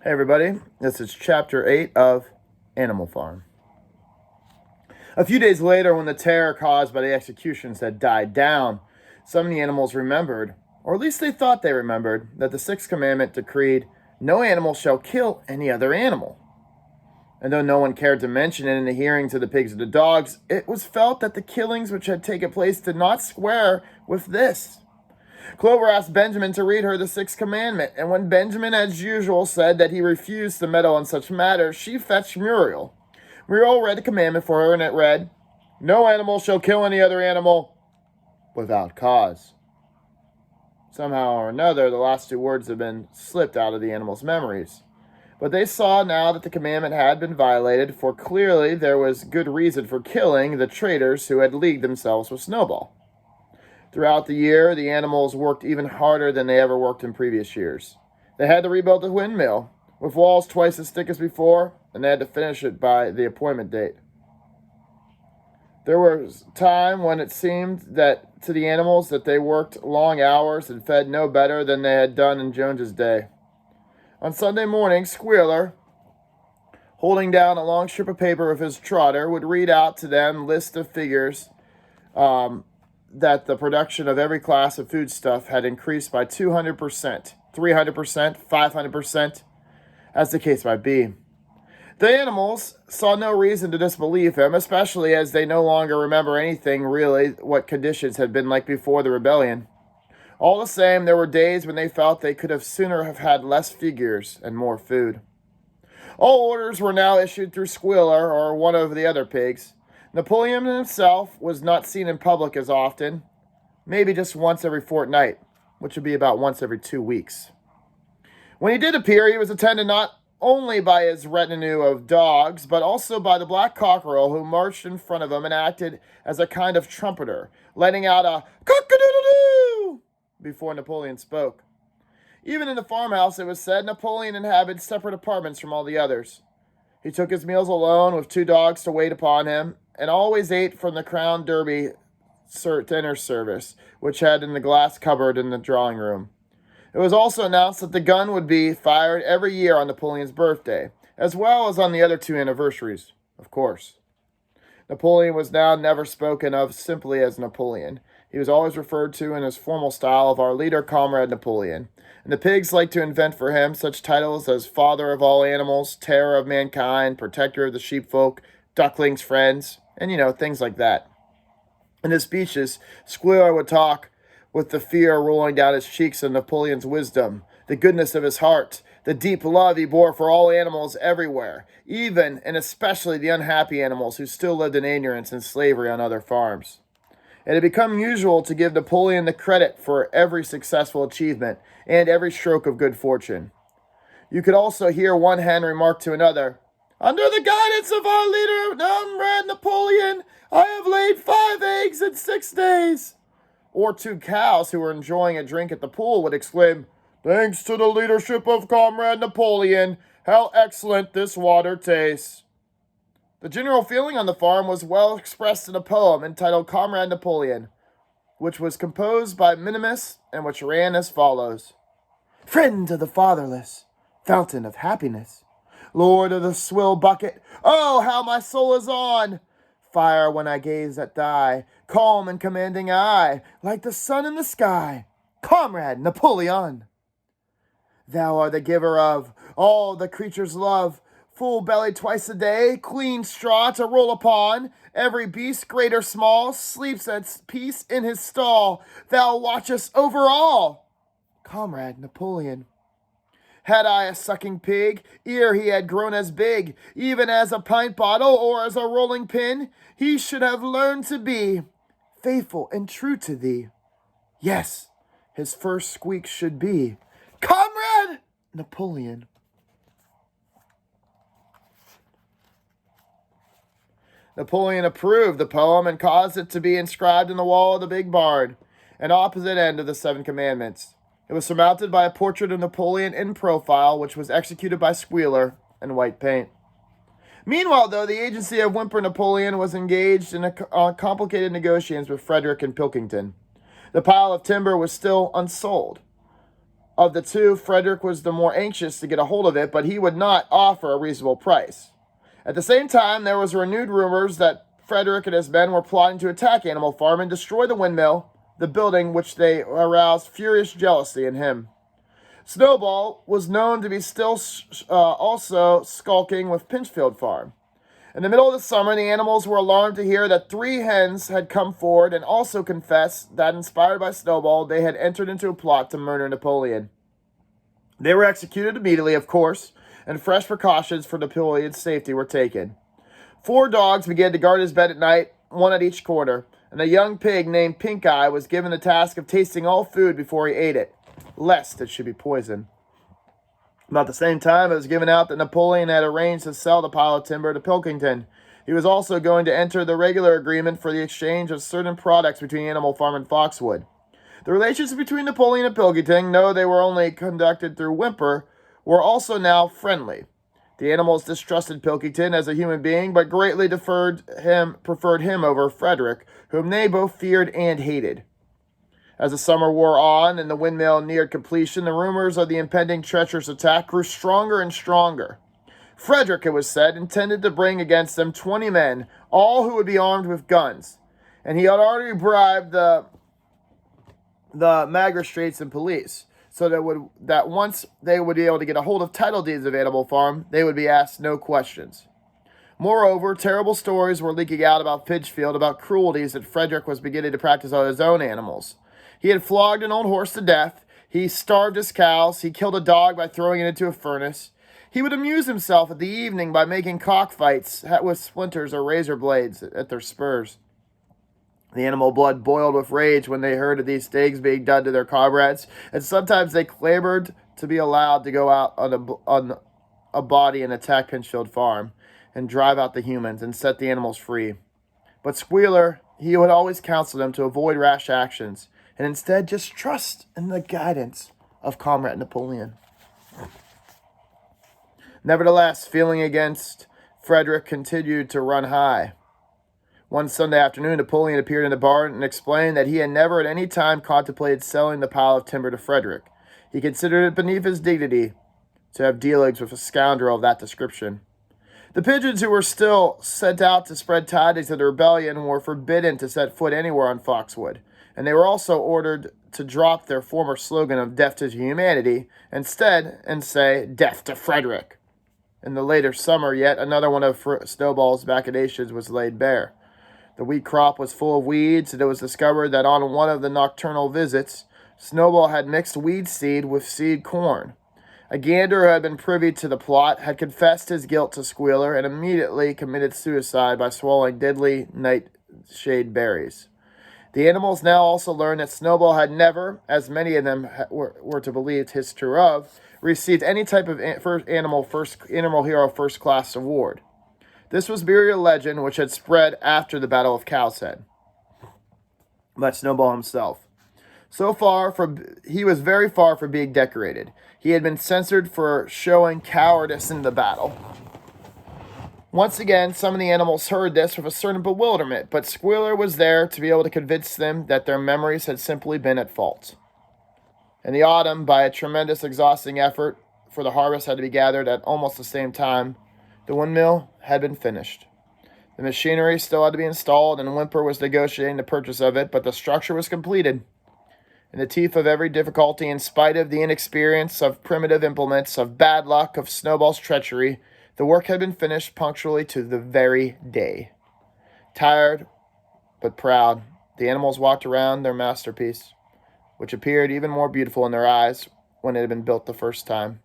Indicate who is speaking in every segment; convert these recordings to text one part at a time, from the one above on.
Speaker 1: Hey everybody, this is chapter 8 of Animal Farm. A few days later, when the terror caused by the executions had died down, some of the animals remembered, or at least they thought they remembered, that the sixth commandment decreed, "No animal shall kill any other animal." And though no one cared to mention it in the hearing to the pigs or the dogs, it was felt that the killings which had taken place did not square with this. Clover asked Benjamin to read her the sixth commandment, and when Benjamin, as usual, said that he refused to meddle in such matters, she fetched Muriel. Muriel read the commandment for her, and it read, "No animal shall kill any other animal without cause." Somehow or another, the last two words had been slipped out of the animals' memories. But they saw now that the commandment had been violated, for clearly there was good reason for killing the traitors who had leagued themselves with Snowball. Throughout the year, the animals worked even harder than they ever worked in previous years. They had to rebuild the windmill, with walls twice as thick as before, and they had to finish it by the appointment date. There was time when it seemed that to the animals that they worked long hours and fed no better than they had done in Jones's day. On Sunday morning, Squealer, holding down a long strip of paper with his trotter, would read out to them lists of figures that the production of every class of foodstuff had increased by 200%, 300%, 500%, as the case might be. The animals saw no reason to disbelieve him, especially as they no longer remember anything really what conditions had been like before the rebellion. All the same, there were days when they felt they could have sooner have had less figures and more food. All orders were now issued through Squealer or one of the other pigs. Napoleon himself was not seen in public as often, maybe just once every fortnight, which would be about once every 2 weeks. When he did appear, he was attended not only by his retinue of dogs, but also by the black cockerel who marched in front of him and acted as a kind of trumpeter, letting out a cock-a-doodle-doo before Napoleon spoke. Even in the farmhouse, it was said, Napoleon inhabited separate apartments from all the others. He took his meals alone with 2 dogs to wait upon him, and always ate from the Crown Derby dinner service, which had in the glass cupboard in the drawing room. It was also announced that the gun would be fired every year on Napoleon's birthday, as well as on the other 2 anniversaries, of course. Napoleon was now never spoken of simply as Napoleon. He was always referred to in his formal style of our leader, Comrade Napoleon. And the pigs liked to invent for him such titles as Father of all animals, Terror of mankind, Protector of the sheepfolk, Duckling's friends, and things like that. In his speeches, Squealer would talk with the fear rolling down his cheeks of Napoleon's wisdom, the goodness of his heart, the deep love he bore for all animals everywhere, even and especially the unhappy animals who still lived in ignorance and slavery on other farms. It had become usual to give Napoleon the credit for every successful achievement and every stroke of good fortune. You could also hear one hen remark to another, "Under the guidance of our leader, Comrade Napoleon, I have laid 5 eggs in 6 days." Or 2 cows who were enjoying a drink at the pool would exclaim, "Thanks to the leadership of Comrade Napoleon, how excellent this water tastes." The general feeling on the farm was well expressed in a poem entitled Comrade Napoleon, which was composed by Minimus and which ran as follows. "Friend of the fatherless, fountain of happiness, Lord of the swill bucket, oh, how my soul is on! Fire when I gaze at thy calm and commanding eye, like the sun in the sky, Comrade Napoleon! Thou art the giver of all the creatures love, full belly twice a day, clean straw to roll upon. Every beast, great or small, sleeps at peace in his stall. Thou watchest over all, Comrade Napoleon. Had I a sucking pig, ere he had grown as big, even as a pint bottle or as a rolling pin, he should have learned to be faithful and true to thee. Yes, his first squeak should be, Comrade Napoleon." Napoleon approved the poem and caused it to be inscribed in the wall of the big barn, an opposite end of the 7 commandments. It was surmounted by a portrait of Napoleon in profile, which was executed by Squealer in white paint. Meanwhile, though, the agency of Whymper Napoleon was engaged in complicated negotiations with Frederick and Pilkington. The pile of timber was still unsold. Of the two, Frederick was the more anxious to get a hold of it, but he would not offer a reasonable price. At the same time, there was renewed rumors that Frederick and his men were plotting to attack Animal Farm and destroy the windmill, the building which they aroused furious jealousy in him. Snowball was known to be still also skulking with Pinchfield Farm. In the middle of the summer, the animals were alarmed to hear that 3 hens had come forward and also confessed that, inspired by Snowball, they had entered into a plot to murder Napoleon. They were executed immediately, of course, and fresh precautions for Napoleon's safety were taken. 4 dogs began to guard his bed at night, 1 at each corner, and a young pig named Pink Eye was given the task of tasting all food before he ate it, lest it should be poisoned. About the same time, it was given out that Napoleon had arranged to sell the pile of timber to Pilkington. He was also going to enter the regular agreement for the exchange of certain products between Animal Farm and Foxwood. The relations between Napoleon and Pilkington, though they were only conducted through Whymper, were also now friendly. The animals distrusted Pilkington as a human being, but greatly preferred him over Frederick, whom they both feared and hated. As the summer wore on and the windmill neared completion, the rumors of the impending treacherous attack grew stronger and stronger. Frederick, it was said, intended to bring against them 20 men, all who would be armed with guns, and he had already bribed the magistrates and police, so that once they would be able to get a hold of title deeds of Animal Farm, they would be asked no questions. Moreover, terrible stories were leaking out about Pinchfield about cruelties that Frederick was beginning to practice on his own animals. He had flogged an old horse to death, he starved his cows, he killed a dog by throwing it into a furnace. He would amuse himself at the evening by making cockfights with splinters or razor blades at their spurs. The animal blood boiled with rage when they heard of these things being done to their comrades, and sometimes they clamored to be allowed to go out on a body and attack Pinchfield Farm, and drive out the humans and set the animals free. But Squealer, he would always counsel them to avoid rash actions, and instead just trust in the guidance of Comrade Napoleon. Nevertheless, feeling against Frederick continued to run high. One Sunday afternoon, Napoleon appeared in the barn and explained that he had never at any time contemplated selling the pile of timber to Frederick. He considered it beneath his dignity to have dealings with a scoundrel of that description. The pigeons who were still sent out to spread tidings of the rebellion were forbidden to set foot anywhere on Foxwood, and they were also ordered to drop their former slogan of death to humanity instead and say death to Frederick. In the later summer, yet another one of Snowball's machinations was laid bare. The wheat crop was full of weeds, and it was discovered that on one of the nocturnal visits, Snowball had mixed weed seed with seed corn. A gander who had been privy to the plot had confessed his guilt to Squealer and immediately committed suicide by swallowing deadly nightshade berries. The animals now also learned that Snowball had never, as many of them were to believe his true of, received any type of animal hero first class award. This was merely a legend which had spread after the Battle of Cow's Head by Snowball himself. He was very far from being decorated. He had been censored for showing cowardice in the battle. Once again, some of the animals heard this with a certain bewilderment, but Squealer was there to be able to convince them that their memories had simply been at fault. In the autumn, by a tremendous exhausting effort, for the harvest had to be gathered at almost the same time, the windmill had been finished. The machinery still had to be installed, and Whymper was negotiating the purchase of it, but the structure was completed. In the teeth of every difficulty, in spite of the inexperience of primitive implements, of bad luck, of Snowball's treachery, the work had been finished punctually to the very day. Tired but proud, the animals walked around their masterpiece, which appeared even more beautiful in their eyes when it had been built the first time.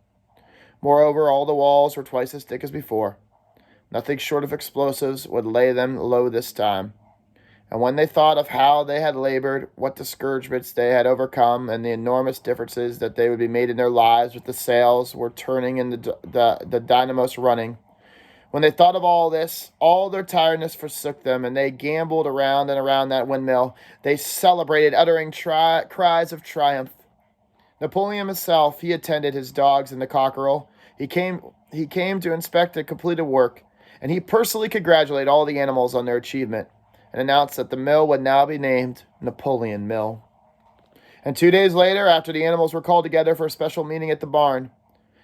Speaker 1: Moreover, all the walls were twice as thick as before. Nothing short of explosives would lay them low this time. And when they thought of how they had labored, what discouragements they had overcome, and the enormous differences that they would be made in their lives with the sails were turning and the dynamos running, when they thought of all this, all their tiredness forsook them, and they gamboled around and around that windmill. They celebrated, uttering cries of triumph. Napoleon himself, he attended his dogs in the cockerel. He came to inspect the completed work, and he personally congratulated all the animals on their achievement, and announced that the mill would now be named Napoleon Mill. And 2 days later, after the animals were called together for a special meeting at the barn,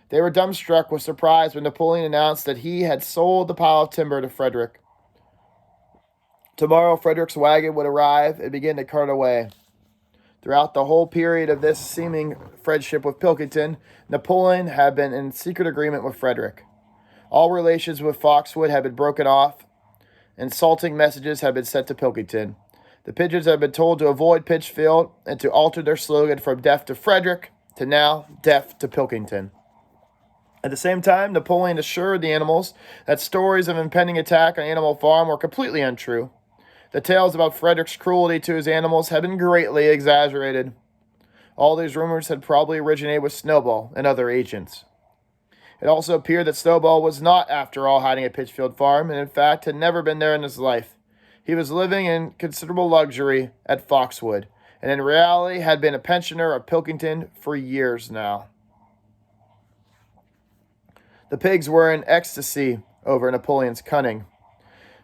Speaker 1: they were dumbstruck with surprise when Napoleon announced that he had sold the pile of timber to Frederick. Tomorrow, Frederick's wagon would arrive and begin to cart away. Throughout the whole period of this seeming friendship with Pilkington, Napoleon had been in secret agreement with Frederick. All relations with Foxwood had been broken off. Insulting messages had been sent to Pilkington. The pigeons had been told to avoid Pitchfield and to alter their slogan from death to Frederick to now death to Pilkington. At the same time, Napoleon assured the animals that stories of impending attack on Animal Farm were completely untrue. The tales about Frederick's cruelty to his animals had been greatly exaggerated. All these rumors had probably originated with Snowball and other agents. It also appeared that Snowball was not, after all, hiding at Pitchfield Farm, and in fact had never been there in his life. He was living in considerable luxury at Foxwood, and in reality had been a pensioner of Pilkington for years now. The pigs were in ecstasy over Napoleon's cunning.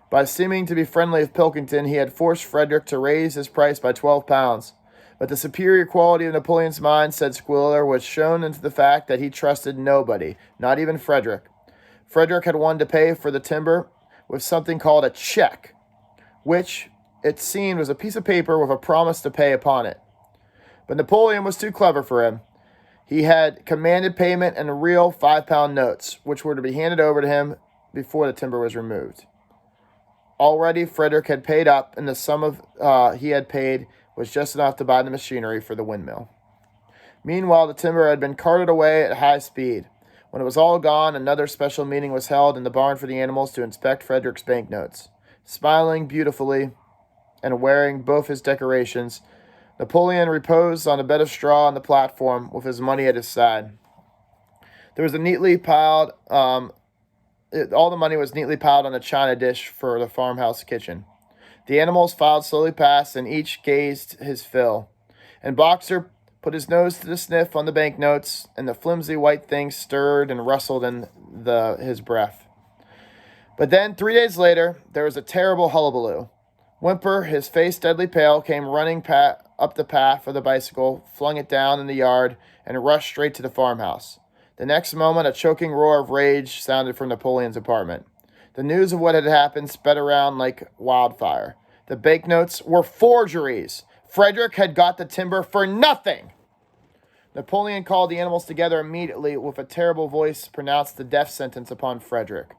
Speaker 1: By seeming to be friendly with Pilkington, he had forced Frederick to raise his price by 12 pounds. But the superior quality of Napoleon's mind, said Squealer, was shown into the fact that he trusted nobody, not even Frederick. Frederick had wanted to pay for the timber with something called a check, which, it seemed, was a piece of paper with a promise to pay upon it. But Napoleon was too clever for him. He had commanded payment in real 5-pound notes, which were to be handed over to him before the timber was removed. Already, Frederick had paid up, and the sum he had paid was just enough to buy the machinery for the windmill. Meanwhile, the timber had been carted away at high speed. When it was all gone, another special meeting was held in the barn for the animals to inspect Frederick's banknotes. Smiling beautifully and wearing both his decorations, Napoleon reposed on a bed of straw on the platform with his money at his side. There was a neatly piled, all the money was neatly piled on a china dish for the farmhouse kitchen. The animals filed slowly past, and each gazed his fill. And Boxer put his nose to the sniff on the banknotes, and the flimsy white things stirred and rustled in his breath. But then, 3 days later, there was a terrible hullabaloo. Whymper, his face deadly pale, came running up the path of the bicycle, flung it down in the yard, and rushed straight to the farmhouse. The next moment, a choking roar of rage sounded from Napoleon's apartment. The news of what had happened sped around like wildfire. The banknotes were forgeries. Frederick had got the timber for nothing. Napoleon called the animals together immediately, with a terrible voice pronounced the death sentence upon Frederick.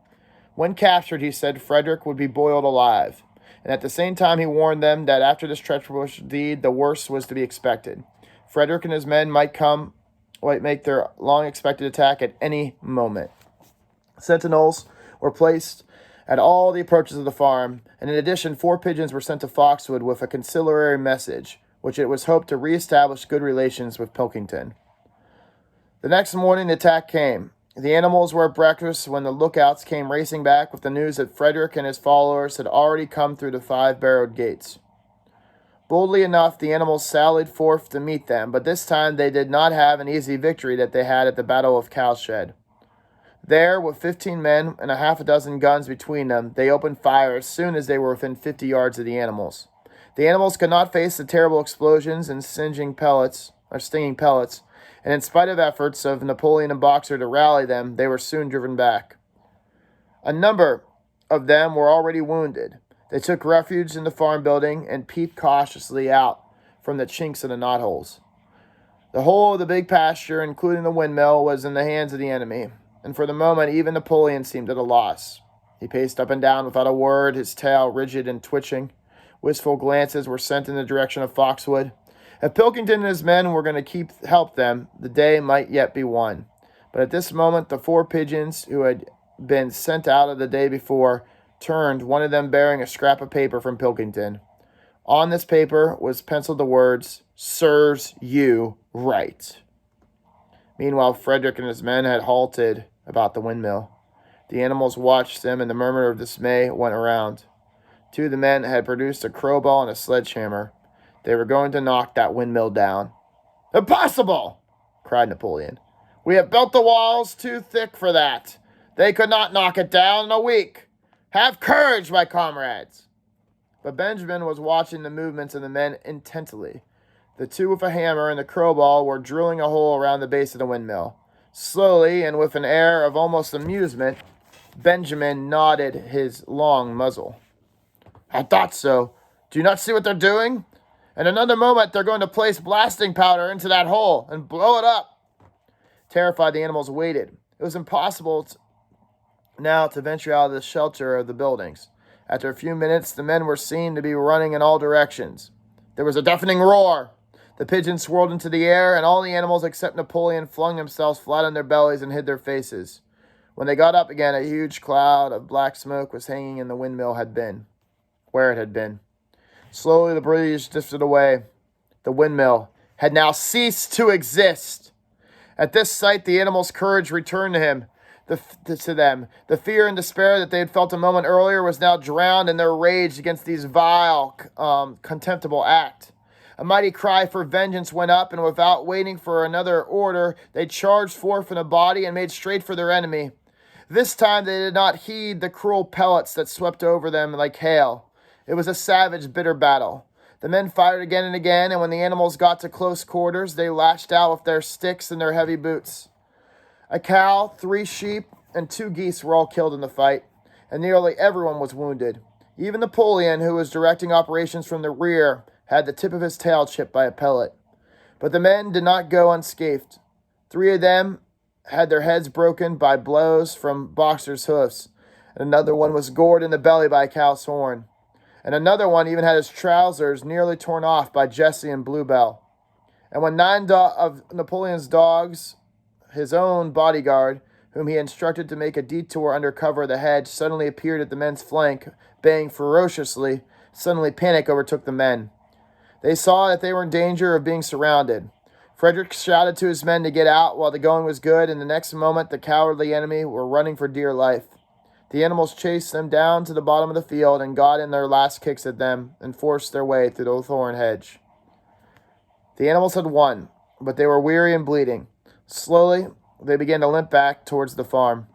Speaker 1: When captured, he said Frederick would be boiled alive. And at the same time he warned them that after this treacherous deed, the worst was to be expected. Frederick and his men might make their long-expected attack at any moment. Sentinels were placed at all the approaches of the farm, and in addition, 4 pigeons were sent to Foxwood with a conciliatory message, which it was hoped to reestablish good relations with Pilkington. The next morning, the attack came. The animals were at breakfast when the lookouts came racing back with the news that Frederick and his followers had already come through the 5-barreled gates. Boldly enough, the animals sallied forth to meet them, but this time they did not have an easy victory that they had at the Battle of Cowshed. There, with 15 men and a half a dozen guns between them, they opened fire as soon as they were within 50 yards of the animals. The animals could not face the terrible explosions and stinging pellets, and in spite of efforts of Napoleon and Boxer to rally them, they were soon driven back. A number of them were already wounded. They took refuge in the farm building and peeped cautiously out from the chinks in the knotholes. The whole of the big pasture, including the windmill, was in the hands of the enemy, and for the moment even Napoleon seemed at a loss. He paced up and down without a word, his tail rigid and twitching. Wistful glances were sent in the direction of Foxwood. If Pilkington and his men were going to help them, the day might yet be won. But at this moment, the 4 pigeons who had been sent out of the day before turned, one of them bearing a scrap of paper from Pilkington. On this paper was penciled the words, "Serves you right." Meanwhile, Frederick and his men had halted about the windmill. The animals watched them, and the murmur of dismay went around. 2 of the men had produced a crowbar and a sledgehammer. They were going to knock that windmill down. "Impossible!" cried Napoleon. "We have built the walls too thick for that. They could not knock it down in a week. Have courage, my comrades!" But Benjamin was watching the movements of the men intently. The two with a hammer and the crowbar were drilling a hole around the base of the windmill. Slowly, and with an air of almost amusement, Benjamin nodded his long muzzle. I thought so. Do you not see what they're doing? In another moment, they're going to place blasting powder into that hole and blow it up. Terrified, the animals waited. It was impossible now to venture out of the shelter of the buildings. After a few minutes, the men were seen to be running in all directions. There was a deafening roar. The pigeons swirled into the air, and all the animals except Napoleon flung themselves flat on their bellies and hid their faces. When they got up again, a huge cloud of black smoke was hanging in the windmill where it had been. Slowly the breeze drifted away. The windmill had now ceased to exist. At this sight, the animals' courage returned to them. The fear and despair that they had felt a moment earlier was now drowned in their rage against these vile, contemptible act. A mighty cry for vengeance went up, and without waiting for another order, they charged forth in a body and made straight for their enemy. This time they did not heed the cruel pellets that swept over them like hail. It was a savage, bitter battle. The men fired again and again, and when the animals got to close quarters, they lashed out with their sticks and their heavy boots. A cow, 3 sheep, and 2 geese were all killed in the fight, and nearly everyone was wounded. Even Napoleon, who was directing operations from the rear, had the tip of his tail chipped by a pellet. But the men did not go unscathed. 3 of them had their heads broken by blows from Boxer's hoofs, and another one was gored in the belly by a cow's horn, and another one even had his trousers nearly torn off by Jesse and Bluebell. And when 9 of Napoleon's dogs, his own bodyguard, whom he instructed to make a detour under cover of the hedge, suddenly appeared at the men's flank, baying ferociously, suddenly panic overtook the men. They saw that they were in danger of being surrounded. Frederick shouted to his men to get out while the going was good, and the next moment the cowardly enemy were running for dear life. The animals chased them down to the bottom of the field and got in their last kicks at them and forced their way through the thorn hedge. The animals had won, but they were weary and bleeding. Slowly, they began to limp back towards the farm.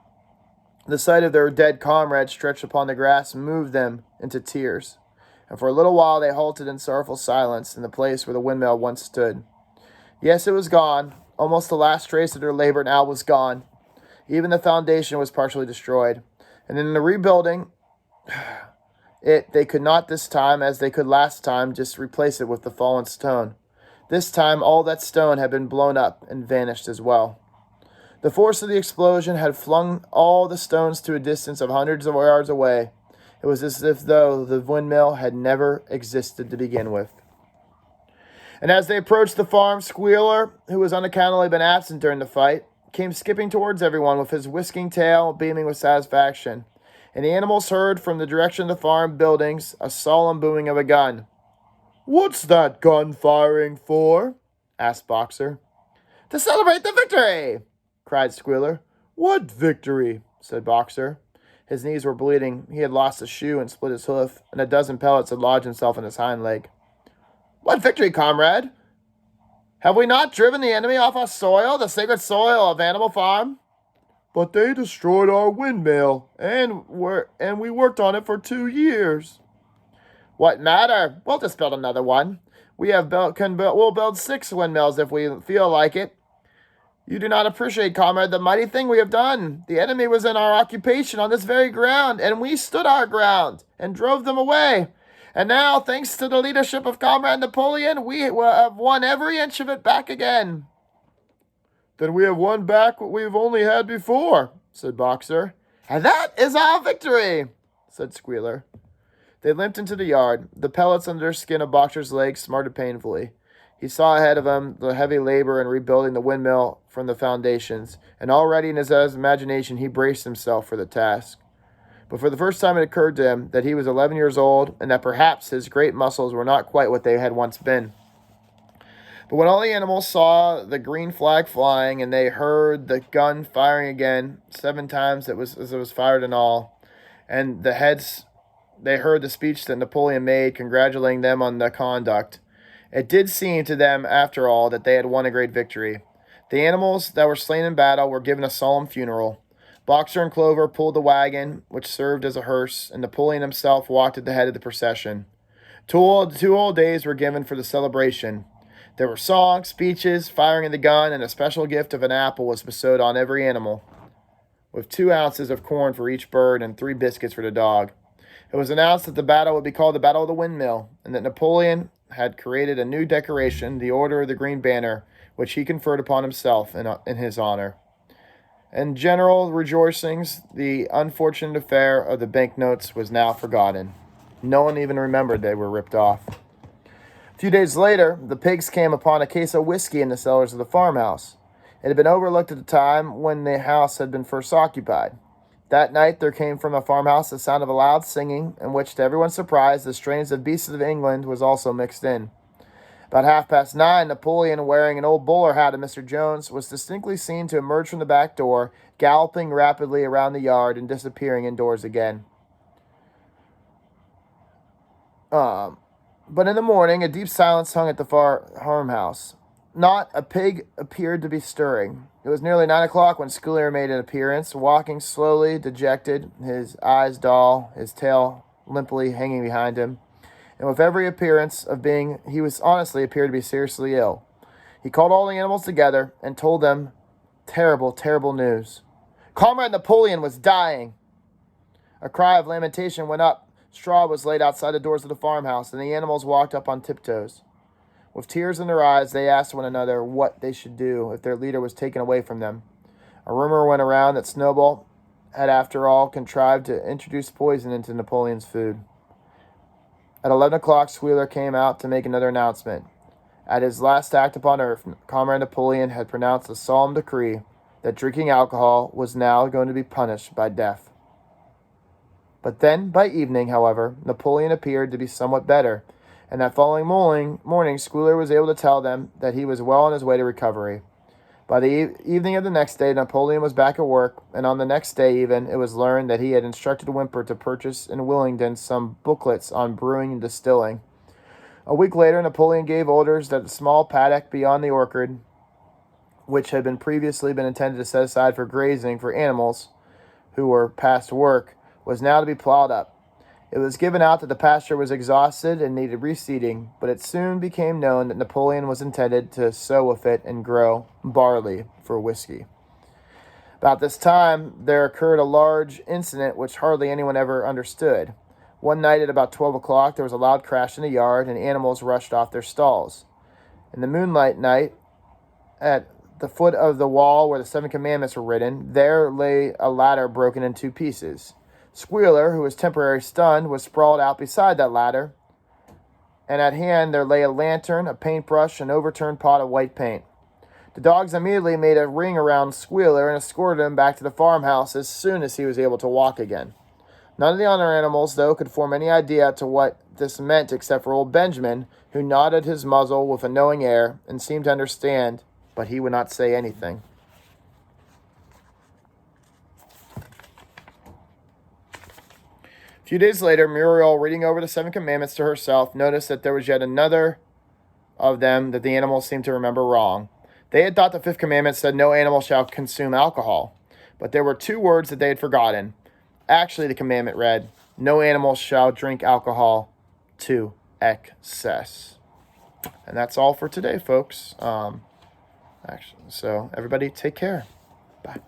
Speaker 1: The sight of their dead comrade stretched upon the grass moved them into tears, and for a little while they halted in sorrowful silence in the place where the windmill once stood. Yes, it was gone. Almost the last trace of their labor now was gone. Even the foundation was partially destroyed. And in the rebuilding they could not this time, as they could last time, just replace it with the fallen stone. This time all that stone had been blown up and vanished as well. The force of the explosion had flung all the stones to a distance of hundreds of yards away. It was as if though the windmill had never existed to begin with. And as they approached the farm, Squealer, who was unaccountably been absent during the fight, came skipping towards everyone with his whisking tail beaming with satisfaction. And the animals heard from the direction of the farm buildings a solemn booming of a gun. "What's that gun firing for?" asked Boxer. "To celebrate the victory!" cried Squealer. "What victory?" said Boxer. His knees were bleeding. He had lost a shoe and split his hoof, and a dozen pellets had lodged himself in his hind leg. "What victory, comrade? Have we not driven the enemy off our soil, the sacred soil of Animal Farm?" "But they destroyed our windmill, and we worked on it for 2 years." "What matter? We'll just build another one. We'll build 6 windmills if we feel like it. You do not appreciate, comrade, the mighty thing we have done. The enemy was in our occupation on this very ground, and we stood our ground and drove them away. And now, thanks to the leadership of Comrade Napoleon, we have won every inch of it back again." "Then we have won back what we've only had before," said Boxer. "And that is our victory," said Squealer. They limped into the yard. The pellets under the skin of Boxer's legs smarted painfully. He saw ahead of him the heavy labor in rebuilding the windmill from the foundations, and already in his imagination he braced himself for the task. But for the first time it occurred to him that he was 11 years old, and that perhaps his great muscles were not quite what they had once been. But when all the animals saw the green flag flying, and they heard the gun firing again, 7 times it was fired in all, and they heard the speech that Napoleon made congratulating them on the conduct, it did seem to them, after all, that they had won a great victory. The animals that were slain in battle were given a solemn funeral. Boxer and Clover pulled the wagon, which served as a hearse, and Napoleon himself walked at the head of the procession. 2 whole days were given for the celebration. There were songs, speeches, firing of the gun, and a special gift of an apple was bestowed on every animal, with 2 ounces of corn for each bird and 3 biscuits for the dog. It was announced that the battle would be called the Battle of the Windmill, and that Napoleon had created a new decoration, the Order of the Green Banner, which he conferred upon himself in his honor. In general rejoicings, the unfortunate affair of the banknotes was now forgotten. No one even remembered they were ripped off. A few days later, the pigs came upon a case of whiskey in the cellars of the farmhouse. It had been overlooked at the time when the house had been first occupied. That night there came from the farmhouse the sound of a loud singing, in which, to everyone's surprise, the strains of Beasts of England was also mixed in. About 9:30, Napoleon, wearing an old bowler hat of Mr. Jones, was distinctly seen to emerge from the back door, galloping rapidly around the yard and disappearing indoors again. But in the morning, a deep silence hung at the farmhouse. Not a pig appeared to be stirring. It was nearly 9 o'clock when Schuyler made an appearance, walking slowly, dejected, his eyes dull, his tail limply hanging behind him, and with every appearance of being, he was honestly appeared to be seriously ill. He called all the animals together and told them terrible, terrible news. Comrade Napoleon was dying. A cry of lamentation went up. Straw was laid outside the doors of the farmhouse, and the animals walked up on tiptoes. With tears in their eyes, they asked one another what they should do if their leader was taken away from them. A rumor went around that Snowball had, after all, contrived to introduce poison into Napoleon's food. At 11 o'clock, Schuyler came out to make another announcement. At his last act upon earth, Comrade Napoleon had pronounced a solemn decree that drinking alcohol was now going to be punished by death. But then, by evening, however, Napoleon appeared to be somewhat better, and that following morning, Schuyler was able to tell them that he was well on his way to recovery. By the evening of the next day, Napoleon was back at work, and on the next day even, it was learned that he had instructed Whymper to purchase in Willingdon some booklets on brewing and distilling. A week later, Napoleon gave orders that the small paddock beyond the orchard, which had been previously intended to set aside for grazing for animals who were past work, was now to be plowed up. It was given out that the pasture was exhausted and needed reseeding, but it soon became known that Napoleon was intended to sow with it and grow barley for whiskey. About this time, there occurred a large incident which hardly anyone ever understood. One night at about 12 o'clock, there was a loud crash in the yard, and animals rushed off their stalls. In the moonlight night, at the foot of the wall where the 7 Commandments were written, there lay a ladder broken in 2 pieces. Schuyler, who was temporarily stunned, was sprawled out beside that ladder, and at hand there lay a lantern, a paintbrush, and an overturned pot of white paint. The dogs immediately made a ring around Schuyler and escorted him back to the farmhouse as soon as he was able to walk again. None of the other animals, though, could form any idea to what this meant except for old Benjamin, who nodded his muzzle with a knowing air and seemed to understand, but he would not say anything. A few days later, Muriel, reading over the 7 Commandments to herself, noticed that there was yet another of them that the animals seemed to remember wrong. They had thought the 5th Commandment said no animal shall consume alcohol, but there were 2 words that they had forgotten. Actually, the commandment read, no animal shall drink alcohol to excess. And that's all for today, folks. So everybody take care. Bye.